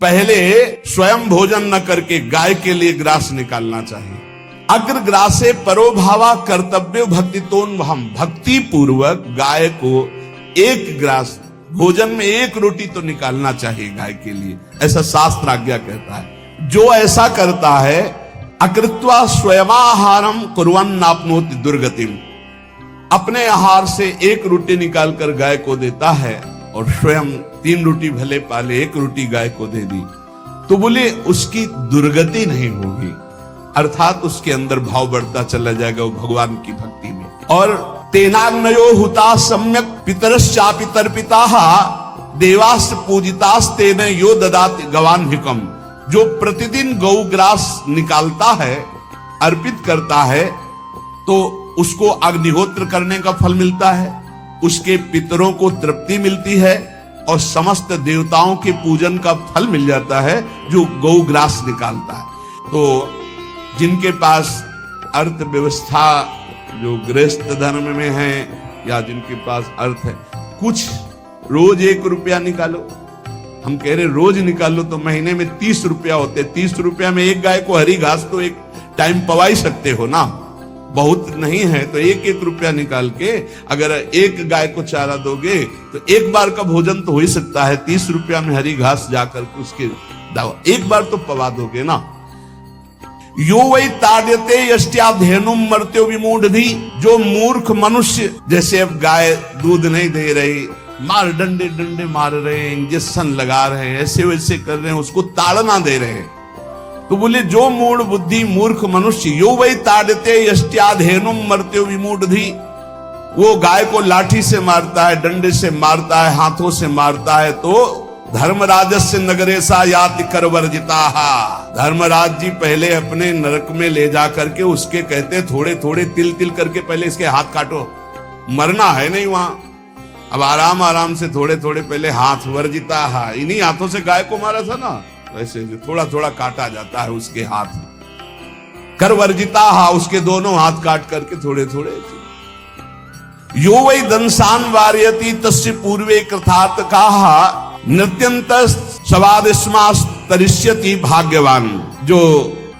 पहले स्वयं भोजन न करके गाय के लिए ग्रास निकालना चाहिए। अग्र ग्रासे परो भावा कर्तव्य भक्तितोन हम, भक्ति पूर्वक गाय को एक ग्रास भोजन में एक रोटी तो निकालना चाहिए गाय के लिए, ऐसा शास्त्र आज्ञा कहता है। जो ऐसा करता है अकृत्वा स्वयमाहारम कुर्वन् नाप्नोति दुर्गतिम, अपने आहार से एक रोटी निकालकर गाय को देता है और स्वयं 3 रोटी भले पाले, एक रोटी गाय को दे दी, तो बोले उसकी दुर्गति नहीं होगी, अर्थात उसके अंदर भाव बढ़ता चला जाएगा वो भगवान की भक्ति में। और तेनाग्नयो हुता सम्यक पितरश्चापि तर्पिताः देवास पूजितास्तेन यो ददाति गवान्हिकम, जो प्रतिदिन गौग्रास निकालता है, अर्पित करता है, तो उसको अग्निहोत्र करने का फल मिलता है, उसके पितरों को तृप्ति मिलती है और समस्त देवताओं के पूजन का फल मिल जाता है जो गौग्रास निकालता है। तो जिनके पास अर्थव्यवस्था जो गृहस्थ धर्म में है या जिनके पास अर्थ है, कुछ रोज 1 रुपया निकालो, हम कह रहे रोज निकालो तो महीने में 30 रुपया होते, 30 रुपया में एक गाय को हरी घास तो एक टाइम पवा ही सकते हो ना, बहुत नहीं है तो 1-1 रुपया निकाल के अगर एक गाय को चारा दोगे तो एक बार का भोजन तो हो ही सकता है। 30 रुपया में हरी घास जाकर के उसके दावा एक बार तो पवा दोगे ना। यो वही ताड्यते यष्ट्याधेनुम मर्त्यो विमूढ़धि, जो मूर्ख मनुष्य, जैसे अब गाय दूध नहीं दे रही, मार डंडे डंडे मार रहे हैं, इंजेक्शन लगा रहे हैं, ऐसे वैसे कर रहे हैं, उसको ताड़ना दे रहे हैं, तो बोले जो मूढ़ बुद्धि मूर्ख मनुष्य, यो वही ताड्यते यष्ट्याधेनुम मर्त्यो विमूढ़धि, वो गाय को लाठी से मारता है, डंडे से मारता है, हाथों से मारता है, तो धर्मराजस्य नगरेशा याति करवर्जिताः, धर्मराज जी पहले अपने नरक में ले जा करके उसके कहते थोड़े थोड़े तिल तिल करके पहले इसके हाथ काटो, मरना है नहीं वहां, अब आराम आराम से थोड़े थोड़े पहले हाथ वर्जिताः, इन्हीं हाथों से गाय को मारा था ना, वैसे थोड़ा थोड़ा काटा जाता है उसके हाथ, करवर्जिताः, उसके दोनों हाथ काट करके थोड़े थोड़े। यो वै दंसान वार्यति तस्य पूर्वे कृतार्थकाः नृत्यंत सवादिस्मास तरिष्यति भाग्यवान, जो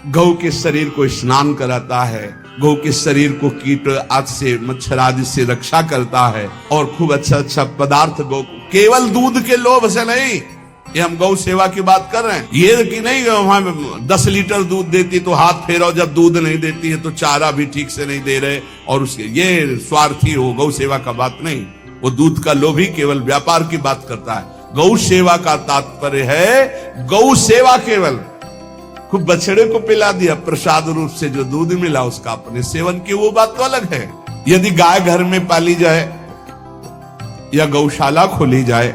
गौ के शरीर को स्नान कराता है, गौ के शरीर को कीट आदि से मच्छर आदि से रक्षा करता है और खूब अच्छा अच्छा पदार्थ गौ, केवल दूध के लोभ से नहीं, ये हम गौ सेवा की बात कर रहे हैं, ये कि नहीं वहां 10 लीटर दूध देती तो हाथ फेरो, जब दूध नहीं देती है तो चारा भी ठीक से नहीं दे रहे और उसके ये स्वार्थी हो, गौ सेवा का बात नहीं, वो दूध का लोभी केवल व्यापार की बात करता है। गौ सेवा का तात्पर्य है गौ सेवा, केवल खूब बछड़े को पिला दिया प्रसाद रूप से जो दूध मिला उसका अपने सेवन की, वो बात तो अलग है। यदि गाय घर में पाली जाए या गौशाला खोली जाए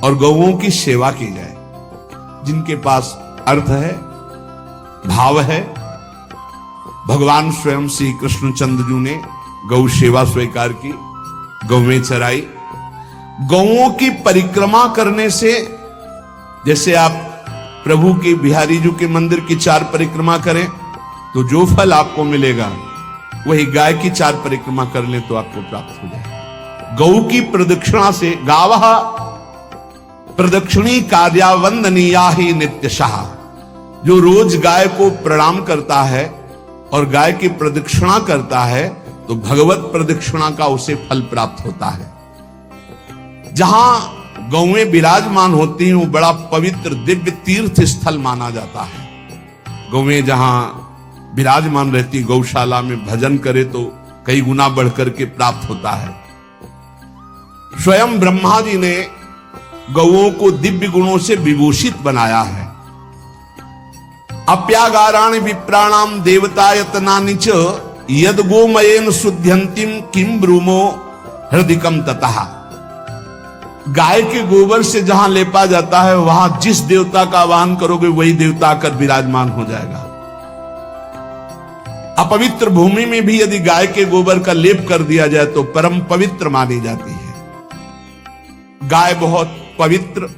और गौओं की सेवा की जाए, जिनके पास अर्थ है, भाव है, भगवान स्वयं श्री कृष्णचंद्र जी ने गौ सेवा स्वीकार की, गौवें चराई, गौओं की परिक्रमा करने से, जैसे आप प्रभु के बिहारी जी के मंदिर की 4 परिक्रमा करें तो जो फल आपको मिलेगा वही गाय की 4 परिक्रमा कर ले तो आपको प्राप्त हो जाए। गौ की प्रदक्षिणा से, गावः प्रदक्षिणी कार्यावंदनीया ही नित्यशः, जो रोज गाय को प्रणाम करता है और गाय की प्रदक्षिणा करता है तो भगवत प्रदक्षिणा का उसे फल प्राप्त होता है। जहां गौएं विराजमान होती हैं वो बड़ा पवित्र दिव्य तीर्थ स्थल माना जाता है। गौएं जहां विराजमान रहती, गौशाला में भजन करे तो कई गुना बढ़कर के प्राप्त होता है। स्वयं ब्रह्मा जी ने गौओं को दिव्य गुणों से विभूषित बनाया है। अप्यागाराणि विप्राणाम देवतायतनानि च यद गोमयेन शुद्ध्यंतिम किम ब्रूमो हृदिकम ततः, गाय के गोबर से जहां लेपा जाता है वहां जिस देवता का आवाहन करोगे वही देवता आकर विराजमान हो जाएगा। अपवित्र भूमि में भी यदि गाय के गोबर का लेप कर दिया जाए तो परम पवित्र मानी जाती है। गाय बहुत पवित्र,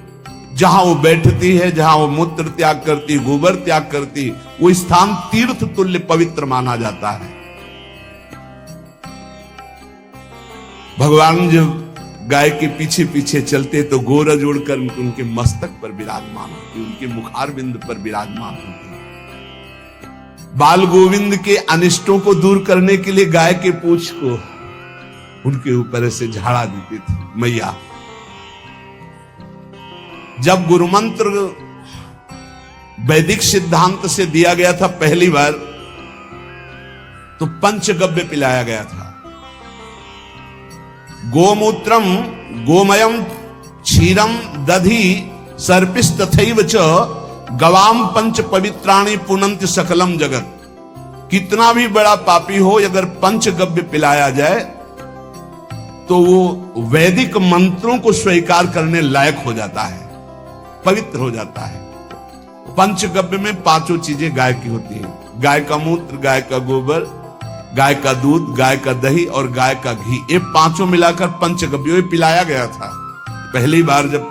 जहां वो बैठती है, जहां वो मूत्र त्याग करती, गोबर त्याग करती, वो स्थान तीर्थ तुल्य पवित्र माना जाता है। भगवान जब गाय के पीछे पीछे चलते तो गोरज उड़कर उनके मस्तक पर विराजमान होती, उनके मुखार बिंद पर विराजमान होती। बाल गोविंद के अनिष्टों को दूर करने के लिए गाय के पूंछ को उनके ऊपर ऐसे झाड़ा देती थी मैया। जब गुरु मंत्र वैदिक सिद्धांत से दिया गया था पहली बार, तो पंचगव्य पिलाया गया था। गोमूत्रम गोमयम क्षीरम दधि सर्पिस तथैव च गवाम पंच पवित्राणि पुनंत सकलम जगत। कितना भी बड़ा पापी हो, अगर पंचगव्य पिलाया जाए तो वो वैदिक मंत्रों को स्वीकार करने लायक हो जाता है, पवित्र हो जाता है। पंचगव्य में पांचों चीजें गाय की होती हैं। गाय का मूत्र, गाय का गोबर, गाय का दूध, गाय का दही और गाय का घी, ये पांचों मिलाकर पंचगव्य पिलाया गया था। पहली बार जब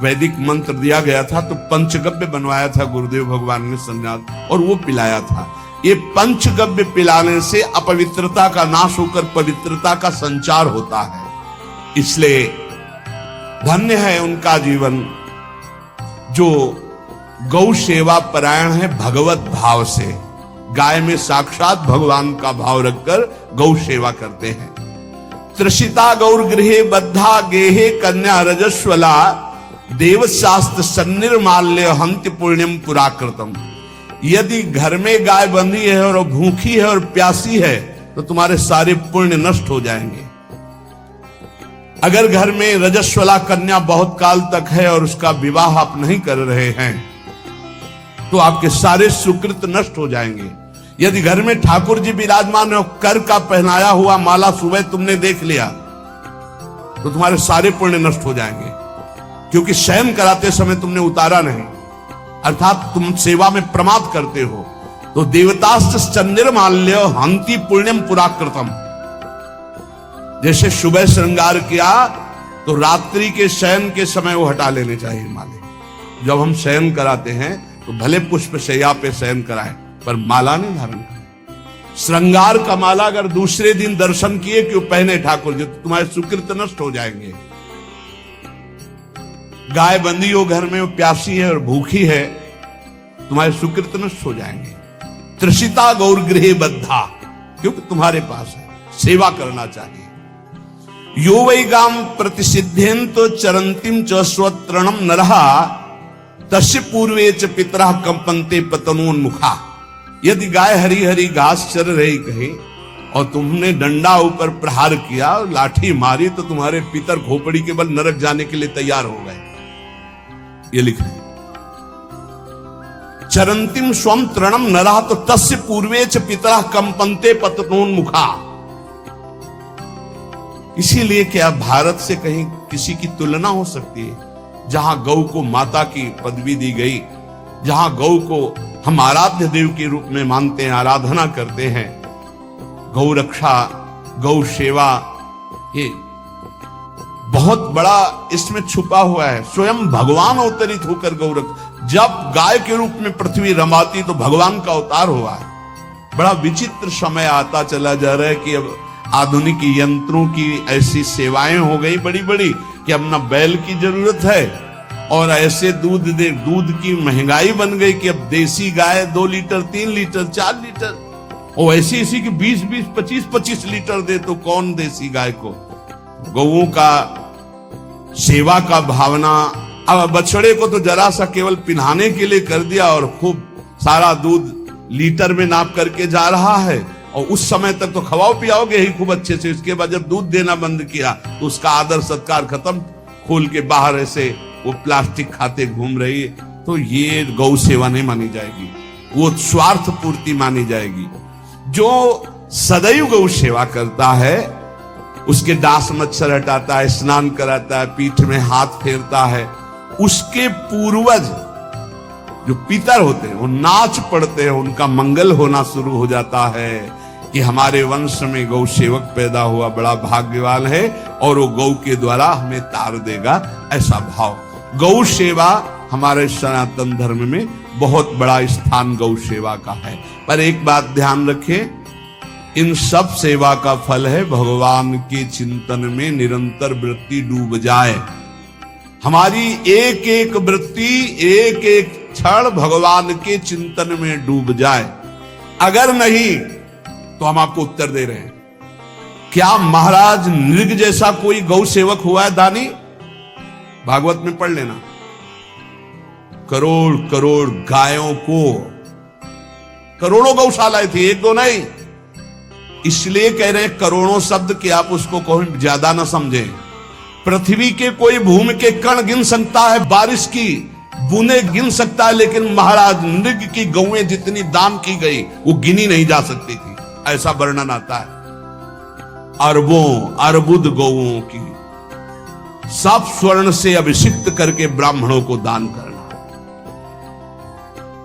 वैदिक मंत्र दिया गया था तो पंचगव्य बनवाया था गुरुदेव भगवान ने सन्यास, और वो पिलाया था। ये पंचगव्य पिलाने से अपवित्रता का नाश होकर पवित्रता का संचार होता है। इसलिए धन्य है उनका जीवन जो गौ सेवा परायण है भगवत भाव से। गाय में साक्षात भगवान का भाव रखकर गौ सेवा करते हैं। त्रिषिता गौर गृहे बद्धा गेहे कन्या रजस्वला देव शास्त्र सन्निर्माल्य हंत्य पुण्यम पुराकृतम। यदि घर में गाय बंधी है और भूखी है और प्यासी है तो तुम्हारे सारे पुण्य नष्ट हो जाएंगे। अगर घर में रजस्वला कन्या बहुत काल तक है और उसका विवाह आप नहीं कर रहे हैं तो आपके सारे सुकृत नष्ट हो जाएंगे। यदि घर में ठाकुर जी विराजमान है, कर का पहनाया हुआ माला सुबह तुमने देख लिया तो तुम्हारे सारे पुण्य नष्ट हो जाएंगे, क्योंकि शयन कराते समय तुमने उतारा नहीं, अर्थात तुम सेवा में प्रमाद करते हो। तो देवतास्त्र चंद्रमाल्य हंति पुण्यम पुराकृतम। जैसे सुबह श्रृंगार किया तो रात्रि के शयन के समय वो हटा लेने चाहिए माले। जब हम शयन कराते हैं तो भले पुष्प शैया पे शयन कराएं पर माला नहीं धारण करें। श्रृंगार का माला अगर दूसरे दिन दर्शन किए कि वो पहने ठाकुर जी तो तुम्हारे सुकृत नष्ट हो जाएंगे। गाय बंदी हो घर में, वो प्यासी है और भूखी है, तुम्हारे सुकृत नष्ट हो जाएंगे। त्रिषिता गौर गृहे बद्धा, क्योंकि तुम्हारे पास है, सेवा करना चाहिए। यो वै गाम प्रतिसिद्धेन तो चरंतिम च स्वतरणम नरहा तस्य पूर्वे च पितरा कंपन्ते पतनोन्मुखा। यदि गाय हरी हरी घास चर रही कहीं और तुमने डंडा ऊपर प्रहार किया, लाठी मारी, तो तुम्हारे पितर खोपड़ी के बल नरक जाने के लिए तैयार हो गए। ये लिखा है चरंतिम स्वम तृणम नरः तो तस्य पूर्वे च पितरा कंपन्ते पतनोन्मुखा। इसीलिए क्या भारत से कहीं किसी की तुलना हो सकती है जहां गौ को माता की पदवी दी गई, जहां गौ को हम आराध्य देव के रूप में मानते हैं, आराधना करते हैं। गौ रक्षा, गौ सेवा, ये बहुत बड़ा इसमें छुपा हुआ है। स्वयं भगवान अवतरित होकर गौ रक्षा, जब गाय के रूप में पृथ्वी रमाती तो भगवान का अवतार हुआ है। बड़ा विचित्र समय आता चला जा रहा है कि अब आधुनिक यंत्रों की ऐसी सेवाएं हो गई बड़ी बड़ी कि अब ना बैल की जरूरत है, और ऐसे दूध की महंगाई बन गई कि अब देसी गाय 2 लीटर 3 लीटर 4 लीटर, और ऐसी ऐसी कि 20-20 25-25 लीटर दे तो कौन देसी गाय को। गौओं का सेवा का भावना, अब बछड़े को तो जरा सा केवल पिन्हाने के लिए कर दिया और खूब सारा दूध लीटर में नाप करके जा रहा है, और उस समय तक तो खवाओ पियाओगे ही खूब अच्छे से। इसके बाद जब दूध देना बंद किया तो उसका आदर सत्कार खत्म, खोल के बाहर ऐसे वो प्लास्टिक खाते घूम रही है, तो ये गौ सेवा नहीं मानी जाएगी, वो स्वार्थ पूर्ति मानी जाएगी। जो सदैव गौ सेवा करता है, उसके दास मच्छर हटाता है, स्नान कराता है, पीठ में हाथ फेरता है, उसके पूर्वज जो पितर होते हैं वो नाच पड़ते हैं, उनका मंगल होना शुरू हो जाता है कि हमारे वंश में गौ सेवक पैदा हुआ, बड़ा भाग्यवान है और वो गौ के द्वारा हमें तार देगा, ऐसा भाव। गौ सेवा हमारे सनातन धर्म में बहुत बड़ा स्थान गौ सेवा का है। पर एक बात ध्यान रखें, इन सब सेवा का फल है भगवान के चिंतन में निरंतर वृत्ति डूब जाए। हमारी एक एक वृत्ति, एक एक क्षण भगवान के चिंतन में डूब जाए। अगर नहीं तो हम आपको उत्तर दे रहे हैं, क्या महाराज नृग जैसा कोई गौ सेवक हुआ है दानी? भागवत में पढ़ लेना। करोड़ करोड़ गायों को, करोड़ों गौशालाएं थी, एक दो नहीं। इसलिए कह रहे हैं करोड़ों शब्द कि आप उसको कोई ज्यादा ना समझें। पृथ्वी के कोई भूमि के कण गिन सकता है, बारिश की बूंदे गिन सकता है, लेकिन महाराज नृग की गौएं जितनी दान की गई वो गिनी नहीं जा सकती थी, ऐसा वर्णन आता है। अरबों अरबुद गौओं की सब स्वर्ण से अभिषिक्त करके ब्राह्मणों को दान करना।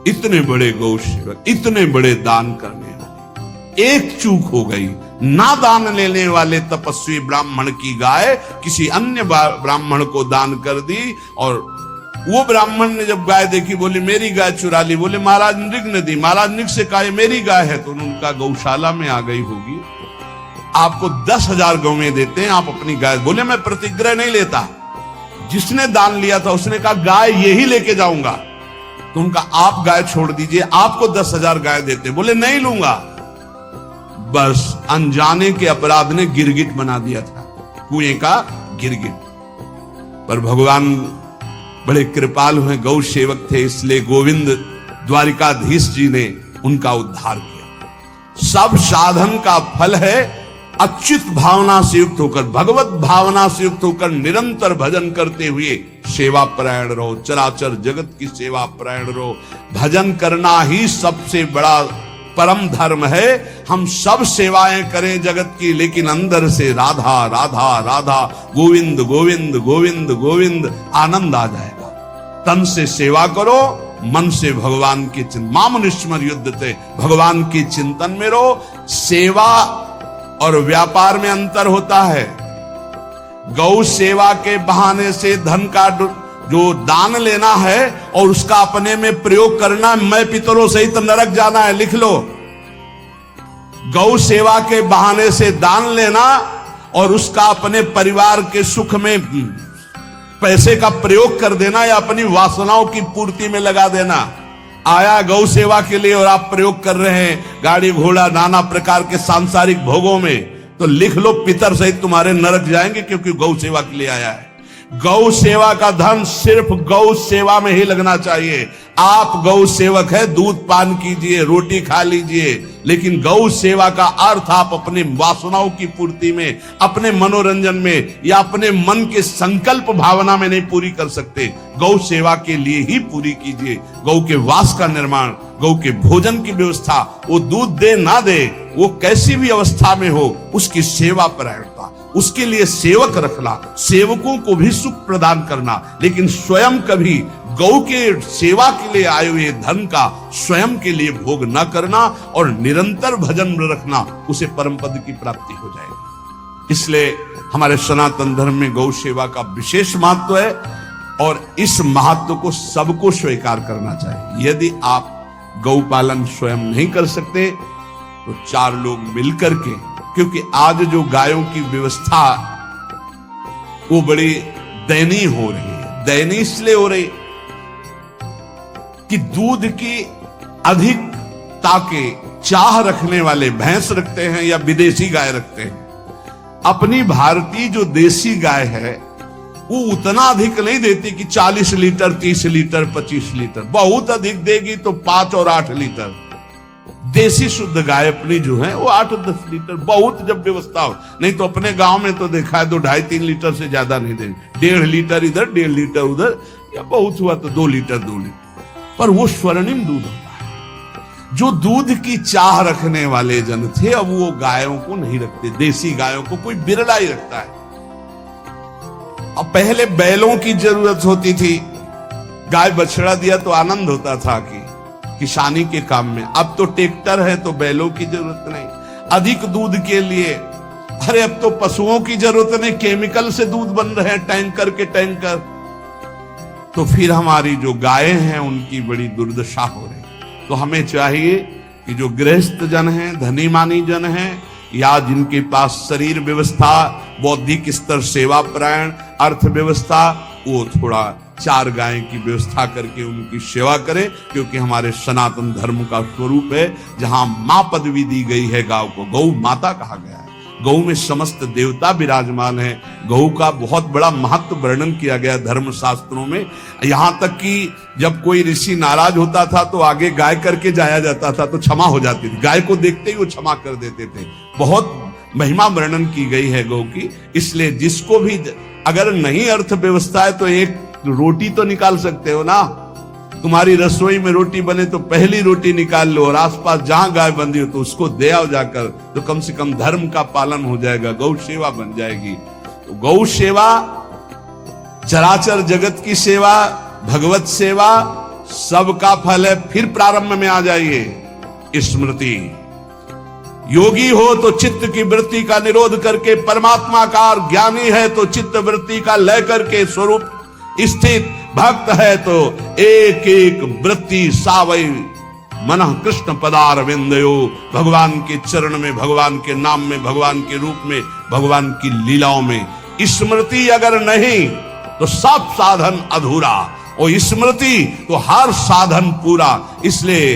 इतने बड़े गौ सेवक, इतने बड़े दान करने वाले, एक चूक हो गई, ना दान लेने वाले तपस्वी ब्राह्मण की गाय किसी अन्य ब्राह्मण को दान कर दी। और वो ब्राह्मण ने जब गाय देखी बोली मेरी गाय चुरा ली। बोले महाराज नृग ने दी। महाराज नृग से कहा मेरी गाय है, तो उनका गौशाला में आ गई होगी, आपको 10,000 गौवें देते हैं, आप अपनी गाय। बोले मैं प्रतिग्रह नहीं लेता। जिसने दान लिया था उसने कहा गाय यही लेके जाऊंगा, तो उनका आप गाय छोड़ दीजिए, आपको 10,000 गाय देते। बोले नहीं लूंगा। बस अनजाने के अपराध ने गिरगिट बना दिया था, कुएं का गिरगिट। पर भगवान बड़े कृपालु हैं, गौ सेवक थे, इसलिए गोविंद द्वारिकाधीश जी ने उनका उद्धार किया। सब साधन का फल है अच्युत भावना से युक्त होकर, भगवत भावना से युक्त होकर निरंतर भजन करते हुए सेवा परायण रहो, चराचर जगत की सेवा परायण रहो। भजन करना ही सबसे बड़ा परम धर्म है। हम सब सेवाएं करें जगत की, लेकिन अंदर से राधा राधा राधा, गोविंद गोविंद गोविंद गोविंद, आनंद आ जाएगा। तन से सेवा करो, मन से भगवान के चिंतन, मामुनिस्मर युद्धते, भगवान के चिंतन में रहो। सेवा और व्यापार में अंतर होता है। गौ सेवा के बहाने से धन का जो दान लेना है और उसका अपने में प्रयोग करना, मैं पितरों सहित नरक जाना है, लिख लो। गौ सेवा के बहाने से दान लेना और उसका अपने परिवार के सुख में पैसे का प्रयोग कर देना या अपनी वासनाओं की पूर्ति में लगा देना। आया गौ सेवा के लिए और आप प्रयोग कर रहे हैं गाड़ी घोड़ा नाना प्रकार के सांसारिक भोगों में, तो लिख लो पितर सहित तुम्हारे नरक जाएंगे, क्योंकि गौ सेवा के लिए आया है। गौ सेवा का धन सिर्फ गौ सेवा में ही लगना चाहिए। आप गौ सेवक है, दूध पान कीजिए, रोटी खा लीजिए, लेकिन गौ सेवा का अर्थ आप अपने वासनाओं की पूर्ति में, अपने मनोरंजन में या अपने मन के संकल्प भावना में नहीं पूरी कर सकते। गौ सेवा के लिए ही पूरी कीजिए। गौ के वास का निर्माण, गौ के भोजन की व्यवस्था, वो दूध दे ना दे, वो कैसी भी अवस्था में हो, उसकी सेवा परायणता, उसके लिए सेवक रखना, सेवकों को भी सुख प्रदान करना, लेकिन स्वयं कभी गौ के सेवा के लिए आए हुए धन का स्वयं के लिए भोग न करना और निरंतर भजन में रखना, उसे परम पद की प्राप्ति हो जाएगी। इसलिए हमारे सनातन धर्म में गौ सेवा का विशेष महत्व है और इस महत्व को सबको स्वीकार करना चाहिए। यदि आप गौ पालन स्वयं नहीं कर सकते तो 4 लोग मिलकर के, क्योंकि आज जो गायों की व्यवस्था वो बड़ी दयनीय हो रही है। दयनीय इसलिए हो रही कि दूध की अधिकता के चाह रखने वाले भैंस रखते हैं या विदेशी गाय रखते हैं। अपनी भारतीय जो देसी गाय है वो उतना अधिक नहीं देती कि 40 लीटर 30 लीटर 25 लीटर, बहुत अधिक देगी तो 5 और 8 लीटर। देसी शुद्ध गाय अपनी जो है वो 8-10 लीटर, बहुत जब व्यवस्था हो। नहीं तो अपने गांव में तो देखा है 2-2.5-3 लीटर से ज्यादा नहीं देंगे। 1.5 लीटर इधर 1.5 लीटर उधर, या बहुत हुआ तो 2 लीटर 2 लीटर, पर वो स्वर्णिम दूध होता है। जो दूध की चाह रखने वाले जन थे अब वो गायों को नहीं रखते, देसी गायों को कोई बिरला ही रखता है। अब पहले बैलों की जरूरत होती थी, गाय बछड़ा दिया तो आनंद होता था कि किसानी के काम में। अब तो ट्रैक्टर है तो बैलों की जरूरत नहीं। अधिक दूध के लिए अरे अब तो पशुओं की जरूरत नहीं, केमिकल से दूध बन रहे हैं, टैंकर के टैंकर। तो फिर हमारी जो गायें हैं उनकी बड़ी दुर्दशा हो रही। तो हमें चाहिए कि जो गृहस्थ जन हैं, धनी मानी जन हैं, या जिनके पास शरीर व्यवस्था, बौद्धिक स्तर, सेवा परायण, अर्थव्यवस्था, वो थोड़ा 4 गाय की व्यवस्था करके उनकी सेवा करें, क्योंकि हमारे सनातन धर्म का स्वरूप है। जहां मां पदवी दी गई है गांव को, गौ माता कहा गया है। गौ में समस्त देवता विराजमान है। गौ का बहुत बड़ा महत्व वर्णन किया गया धर्म शास्त्रों में। यहां तक कि जब कोई ऋषि नाराज होता था तो आगे गाय करके जाया जाता था, तो क्षमा हो जाती थी। गाय को देखते ही वो क्षमा कर देते थे। बहुत महिमा वर्णन की गई है गौ की। इसलिए जिसको भी अगर नहीं अर्थव्यवस्था है तो एक रोटी तो निकाल सकते हो ना। तुम्हारी रसोई में रोटी बने तो पहली रोटी निकाल लो, और आसपास जहां गाय बंधी हो तो उसको दे आओ जाकर, तो कम से कम धर्म का पालन हो जाएगा, गौ सेवा बन जाएगी। तो गौ सेवा, चराचर जगत की सेवा, भगवत सेवा, सबका फल है। फिर प्रारंभ में आ जाइए। स्मृति, योगी हो तो चित्त की वृत्ति का निरोध करके परमात्माकार, ज्ञानी है तो चित्त वृत्ति का लय करके स्वरूप स्थित, भक्त है तो एक एक वृत्ति सावई मनः कृष्ण पदार विंदयो। भगवान के चरण में, भगवान के नाम में, भगवान के रूप में, भगवान की लीलाओं में। स्मृति अगर नहीं तो सब साधन अधूरा, और स्मृति तो हर साधन पूरा। इसलिए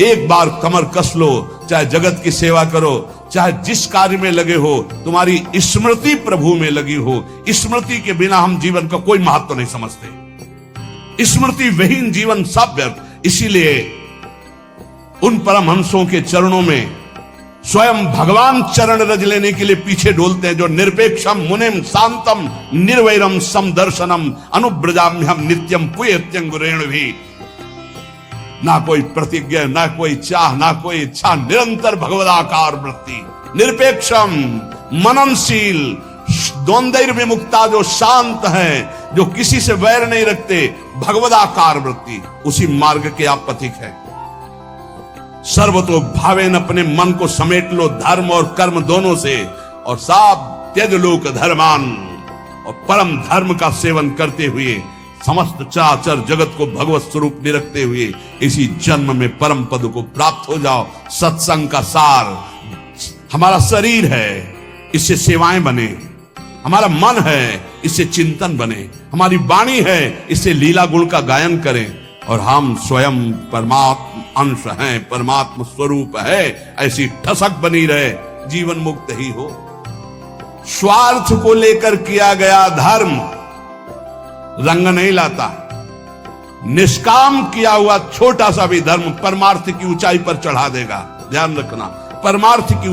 एक बार कमर कस लो, चाहे जगत की सेवा करो, चाहे जिस कार्य में लगे हो, तुम्हारी स्मृति प्रभु में लगी हो। स्मृति के बिना हम जीवन का कोई महत्व नहीं समझते। स्मृति विहीन जीवन सब व्यर्थ। इसीलिए उन परमहंसों के चरणों में स्वयं भगवान चरण रज लेने के लिए पीछे डोलते हैं, जो निरपेक्षम मुनिम शांतम निर्वैरम समदर्शनम अनुब्रजाम्यहम नित्यम पुयत्यंगुरेण भी। ना कोई प्रतिज्ञा, ना कोई चाह, ना कोई इच्छा, निरंतर भगवदाकार वृत्ति, निरपेक्षम, मननशील, द्वंद्व विमुक्ता, जो शांत है, जो किसी से वैर नहीं रखते, भगवदाकार वृत्ति, उसी मार्ग के आप पथिक हैं। सर्वतो भावेन, अपने मन को समेट लो धर्म और कर्म दोनों से, और साब त्यज लोक धर्मान, और परम धर्म का सेवन करते हुए समस्त चराचर जगत को भगवत स्वरूप निरखते हुए इसी जन्म में परम पद को प्राप्त हो जाओ। सत्संग का सार हमारा शरीर है, इससे सेवाएं बने। हमारा मन है, इससे चिंतन बने। हमारी वाणी है, इससे लीला गुण का गायन करें। और हम स्वयं परमात्मा अंश हैं, परमात्मा स्वरूप है, ऐसी ठसक बनी रहे, जीवन मुक्त ही हो। स्वार्थ को लेकर किया गया धर्म रंग नहीं लाता। निष्काम किया हुआ छोटा सा भी धर्म परमार्थ की ऊंचाई पर चढ़ा देगा। ध्यान रखना, परमार्थ की